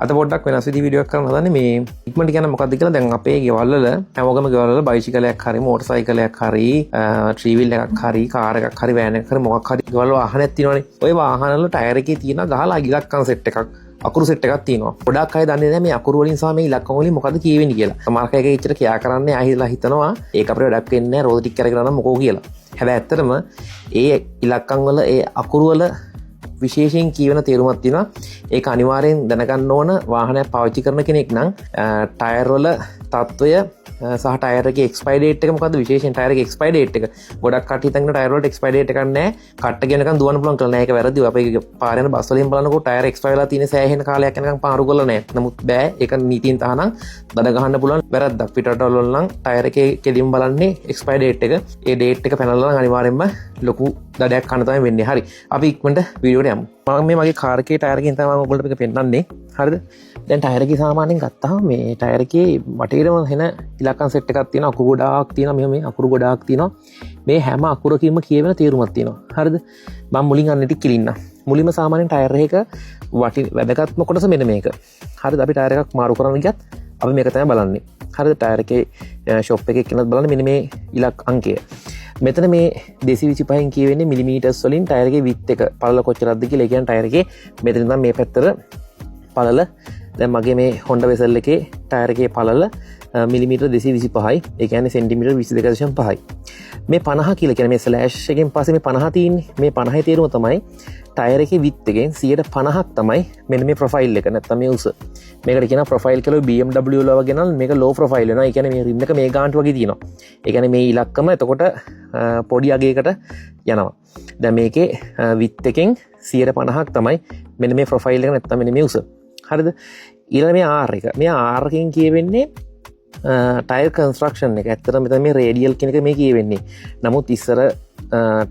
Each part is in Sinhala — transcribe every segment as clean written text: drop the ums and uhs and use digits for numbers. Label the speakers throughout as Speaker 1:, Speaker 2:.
Speaker 1: අද පොඩ්ඩක් වෙනස් විදිහේ වීඩියෝ එකක් කරන්න හදන්නේ මේ ඉක්මනට කියන මොකක්ද කියලා. දැන් අපේ ගෙවල් වල හැමෝගම ගෙවල් වල බයිසිකලයක් හරි මෝටර් සයිකලයක් හරි ත්‍රී වීල් එකක් හරි කාර් එකක් හරි වෑන් එකක් හරි මොකක් හරි ගෙවල් වල වාහනයක් තියෙනවනේ. ওই වාහන වල ටයර් එකේ තියෙන ගහලා ඉලක්කම් සෙට් එකක් අකුරු සෙට් එකක් තියෙනවා. ගොඩක් අය දන්නේ නැහැ මේ අකුරු වලින් සහ මේ ඉලක්කම් වලින් මොකද්ද කියවෙන්නේ කියලා. සමහර අය ඒක ඉච්චර කියා කරන්නේ ආහිලා හිතනවා ඒක අපිට වැඩක් වෙන්නේ නැහැ රෝද ටික කරගෙන නම් මොකෝ කියලා. හැබැයි ඇත්තටම ඒ ඉලක්කම් වල ඒ අකුරු වල විශේෂයෙන් කියවන තේරුමක් තියෙනවා. ඒක අනිවාර්යෙන් දැනගන්න ඕන වාහනයක් පාවිච්චි කරන කෙනෙක් නම් ටයර් වල තත්වය සහ ටයර් එකේ එක්ස්පයරි ඩේට් එක මොකද්ද විශේෂයෙන් ටයර් එකේ එක්ස්පයරි ඩේට් එක. ගොඩක් කට්ටිය හිතන්නේ ටයර් වලට එක්ස්පයරි ඩේට් එකක් නැහැ. කට්ට ගෙනකන් දුවන්න පුළුවන් කියලා නෑ. ඒක වැරදි. අපේ පාර යන බස් වලින් බලනකොට ටයර් එක්ස්පයරි වෙලා තියෙන සෑහෙන කාලයක් යනකම් පාරු කරලා නැහැ. නමුත් බෑ. ඒක නීතියෙන් තහනම් දඩ ගහන්න පුළුවන් වැරද්දක්. පිටරටවල නම් ටයර් එකේ කෙලින් බලන්නේ එක්ස්පයරි ඩේට් එක. ඒ ඩේට් එක පැනලා නම් අනිවාර්යෙන්ම ලොකු දඩයක් කන්න තමයි වෙන්නේ. හරි. අපි ඉක්මනට වීඩියෝට යමු. මම මේ මගේ කාර් එකේ ටයර් එකෙන් තමයි මම ඔයගොල්ලන්ට මේක පෙන්නන්නේ. හරිද? දැන් ටයර් එකේ සාමාන්‍යයෙන් ගත්තාම මේ ටයර් එකේ වටේටම එන ඉලක්කම් සෙට් එකක් තියෙනවා. අකුරු ගොඩාක් තියෙනවා. මේ අකුරු ගොඩාක් තියෙනවා. මේ හැම අකුරකින්ම කියවෙන තේරුමක් තියෙනවා. හරිද? මම මුලින් අන්න ටික කිලින්න. මුලින්ම සාමාන්‍යයෙන් ටයර් එක වැදගත්ම කොටස මෙන්න මේක. හරිද? අපි ටයර් එකක් මාරු කරන්න ගියත් අපි මේක තමයි බලන්නේ. හරිද? ටයර් එකේ ෂොප් එකේ කෙනත් බලන්නේ මෙන්න මේ ඉලක්ක අංකය. මෙතන මේ 225න් කියවෙන්නේ මිලිමීටර්ස් වලින් ටයර් එකේ විඩ්ත් එක පළල කොච්චරක්ද කියලා. ඒ කියන්නේ ටයර් එකේ මෙතන ඉඳන් මේ පැත්තට පළල. දැන් මගේ මේ Honda Vezel එකේ ටයර් එකේ පළල මිලිමීටර් 225යි. ඒ කියන්නේ සෙන්ටිමීටර් 22.5යි. මේ 50 කියලා කියන්නේ මේ ස්ලෑෂ් එකෙන් පස්සේ මේ 50 තියෙන්නේ. මේ 50 තේරුම තමයි ටයර් එකේ විඩ්ත් එකෙන් 150ක් තමයි මෙන්න මේ ප්‍රොෆයිල් එක. නැත්නම් මේ උස. මේකට කියනවා ප්‍රොෆයිල් කියලා. BMW වල වගේ නම් මේක ලෝ ප්‍රොෆයිල් වෙනවා. ඒ කියන්නේ මේ රිම් එක මේ ගානට වගේ තියෙනවා. ඒ කියන්නේ මේ ඉලක්කම එතකොට පොඩි අගයකට යනවා. දැන් මේකේ විඩ්ත් එකෙන් 150ක් තමයි මෙන්න මේ ප්‍රොෆයිල් එක නැත්නම් මෙන්න මේ උස. හරිද? ඊළඟ මේ R එක. මේ R එකෙන් කියවෙන්නේ ටයර් කන්ස්ට්‍රක්ෂන් එක. ඇත්තටම මෙතන මේ රේඩියල් කියන එක මේ කියවෙන්නේ. නමුත් ඉස්සර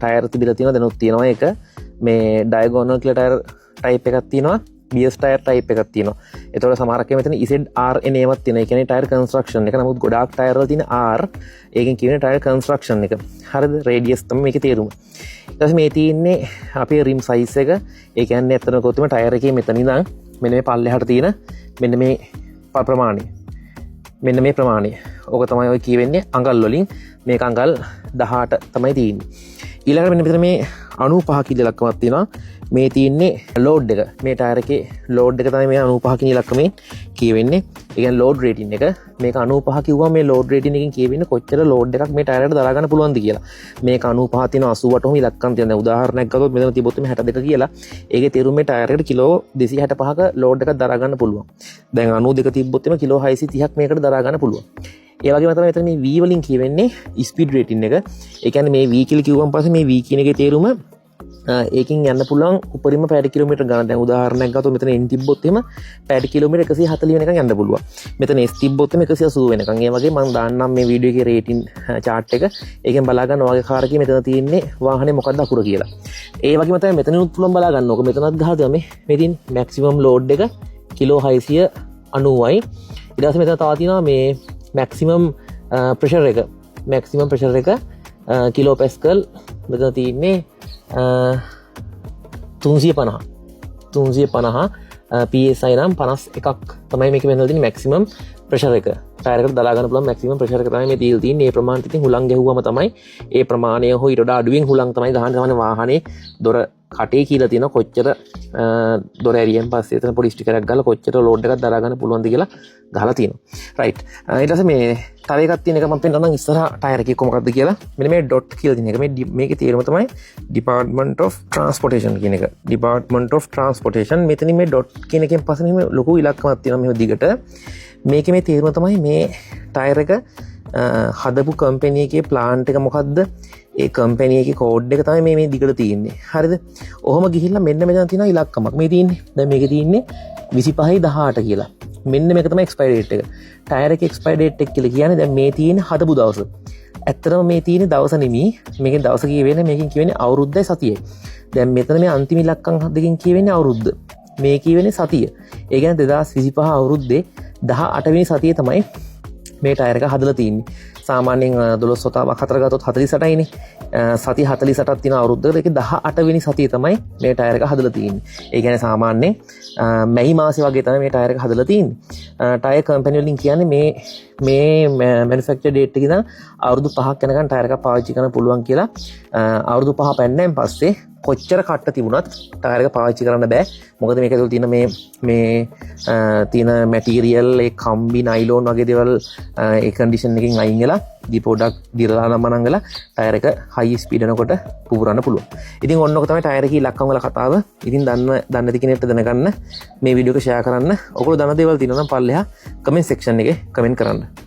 Speaker 1: ටයර් තිබිලා තියෙනවා දැනුත් තියෙනවා ඒක. මේ ඩයගෝනල් කියලා ටයර් ටයිප් එකක් තියෙනවා. BS ටයර් ටයිප් එකක් තියෙනවා. ඒතකොට සමහරක් මෙතන ZR එන ඒවත් තියෙනවා. ඒ කියන්නේ ටයර් කන්ස්ට්‍රක්ෂන් එක. නමුත් ගොඩාක් ටයර් වල තියෙන R ඒකෙන් කියන්නේ ටයර් කන්ස්ට්‍රක්ෂන් එක. හරිද? රේඩියස් තමයි මේකේ තේරුම. ඊට පස්සේ මේ තියෙන්නේ අපේ රිම් සයිස් එක. ඒ කියන්නේ ඇත්තටම කොහොමද ටයර් එකේ මෙතන ඉඳන් මෙන්න මේ පල්ලෙහාට තියෙන මෙන්න මේ ප්‍රමාණය. මෙන්න මේ ප්‍රමාණය. ඕක තමයි ඔය කියවෙන්නේ අඟල් වලින්. මේක අඟල් 18 තමයි තියෙන්නේ. ඊළඟට මෙන්න මෙතන මේ 95 කිලෝ ඉලක්කමක් තියෙනවා. මේ තියෙන්නේ ලෝඩ් එක. මේ ටයර් එකේ ලෝඩ් එක තමයි මේ 95 කිලෝ ඉලක්කමෙන් කියවෙන්නේ. ඒ කියන්නේ ලෝඩ් රේටින් එක. මේක 95 කිව්වම මේ ලෝඩ් රේටින් එකෙන් කියවෙන්නේ කොච්චර ලෝඩ් එකක් මේ ටයර් එකට දරා ගන්න පුළුවන්ද කියලා. මේක 95 තියෙනවා 88ම ඉලක්කම් තියෙනවා. දැන් උදාහරණයක් ගත්තොත් මෙතන තිබොත් මේ 62 කියලා. ඒකේ තේරුම මේ ටයර් එකට කිලෝ 265ක ලෝඩ් එකක් දරා ගන්න පුළුවන්. දැන් 92 තිබ්බොත් එimhe කිලෝ 630ක් මේකට දරා ගන්න පුළුවන්. ඒ වගේම තමයි මෙතන මේ V වලින් කියවෙන්නේ ස්පීඩ් රේටින් එක. ඒ කියන්නේ මේ V කියලා කිව්වන් පස්සේ මේ V කියන එකේ තේරුම ඒකින් යන්න පුළුවන් උපරිම පැයට කිලෝමීටර් ගණන්. දැන් උදාහරණයක් ගත්තොත් මෙතන N තිබ්බොත් එහෙම පැයට කිලෝමීටර් 140 වෙනකන් යන්න පුළුවන්. මෙතන S තිබ්බොත් එහෙම 180 වෙනකන්. ඒ වගේ මම දාන්නම් මේ වීඩියෝ එකේ රේටින් chart එක. ඒකෙන් බලා ගන්න ඔයගේ කාර් එකේ මෙතන තියෙන්නේ වාහනේ මොකක්ද අකුර කියලා. ඒ වගේම තමයි මෙතනිනුත් පුළුවන් බලා ගන්න ඕක. මෙතනත් ගහද මේ තියෙන මැක්සිමම් ලෝඩ් එක කිලෝ 690යි. ඊට පස්සේ මෙතන තව තියෙනවා මේ මැක්සිමම් ප්‍රෙෂර් එක. මැක්සිමම් ප්‍රෙෂර් එක කිලෝ පැස්කල් මෙතන තියෙන්නේ 350 PSI නම් 51ක් තමයි මේක මෙතන තියෙන මැක්සිමම් ප්‍රෙෂර් එක. ටයර් එකට දලා ගන්න පුළුවන් මැක්සිමම් ප්‍රෙෂර් එක තමයි මේ දීලා තියෙන්නේ. ඒ ප්‍රමාණයට ඉතින් හුලං ගැහුවම තමයි ඒ ප්‍රමාණය හො ඊට වඩා අඩුවෙන් හුලං තමයි ගහන්න සමාන වාහනේ දොර කටේ කියලා තියෙන කොච්චර දොර ඇරියෙන් පස්සේ එතන පොඩි ස්ටිකරයක් ගහලා කොච්චර ලෝඩ් එකක් දරා ගන්න පුළුවන්ද කියලා ගහලා තියෙනවා. රයිට්. ඊට පස්සේ මේ තව එකක් තියෙන එක මම පෙන්නන්නම් ඉස්සරහා ටයර් එකේ කොහොමද කියලා. මෙන්න මේ ඩොට් කියලා තියෙන එක. මේකේ තේරුම තමයි Department of Transportation කියන එක. Department of Transportation. මෙතන මේ ඩොට් කියන එකෙන් පස්සේ මේ ලොකු ඉලක්කමක් තියෙනවා මෙහෙම දිගට. මේකේ මේ තේරුම තමයි මේ ටයර් එක හදපු කම්පැනි එකේ ප්ලාන්ට් එක මොකද්ද? ඒ කම්පැනි එකේ කෝඩ් එක තමයි මේ දිගට තියෙන්නේ. හරිද? ඔහොම ගිහිල්ලා මෙන්න මෙතන තියෙන ඉලක්කමක් මේ තියෙන්නේ. දැන් මේකේ තියෙන්නේ 25/18 කියලා. මෙන්න මේක තමයි එක්ස්පයරි ඩේට් එක. ටයර් එකේ එක්ස්පයරි ඩේට් එක කියලා කියන්නේ දැන් මේ තියෙන්නේ හදපු දවස. ඇත්තටම මේ තියෙන්නේ දවස නෙමෙයි. මේකෙන් දවස කියවෙන්නේ මේකෙන් කියවෙන්නේ අවුරුද්දයි සතියයි. දැන් මෙතන මේ අන්තිම ඉලක්කම් දෙකෙන් කියවෙන්නේ අවුරුද්ද. මේ කියවෙන්නේ සතිය. ඒ කියන්නේ 2025 අවුරුද්දේ 18 වෙනි සතියේ තමයි මේ ටයර් එක හදලා තියෙන්නේ. සාමාන්‍යයෙන් 12 වතාවක් 4 ගත්තොත් 48යිනේ. සති 48ක් තියෙන අවුරුද්දකට ඒක 18 වෙනි සතිය තමයි මේ ටයර් එක හදලා තියෙන්නේ. ඒ කියන්නේ සාමාන්‍යයෙන් මැයි මාසේ වගේ තමයි මේ ටයර් එක හදලා තියෙන්නේ. ටයර් කම්පැනි වලින් කියන්නේ මේ මැනුෆැක්චර් ඩේට් එක ඉඳන් අවුරුදු 5ක් යනකම් ටයර් එකක් පාවිච්චි කරන්න පුළුවන් කියලා. අවුරුදු 5 පැන්නයින් පස්සේ කොච්චර කට්ට තිබුණත් ටයර් එක පාවිච්චි කරන්න බෑ. මොකද මේක ඇතුළේ තියෙන මේ තියෙන මැටීරියල් ඒ කම්බි නයිලෝන් වගේ දේවල් ඒ කන්ඩිෂන් එකකින් අයින් වෙලා පොඩ්ඩක් දිරලා නම් වෙලා ටයර් එක හයි ස්පීඩ් යනකොට පුපුරන්න පුළුවන්. ඉතින් ඔන්නෝක තමයි ටයර් එකේ ඉලක්කම් වල කතාව. ඉතින් දන්න නැති කෙනෙක්ට දැනගන්න මේ වීඩියෝ එක ෂෙයා කරන්න. ඔයගොල්ලෝ දන්න දේවල් තියෙනවා නම් පල්ලෙහා කමෙන්ට් සෙක්ෂන් එකේ කමෙන්ට් කරන්න.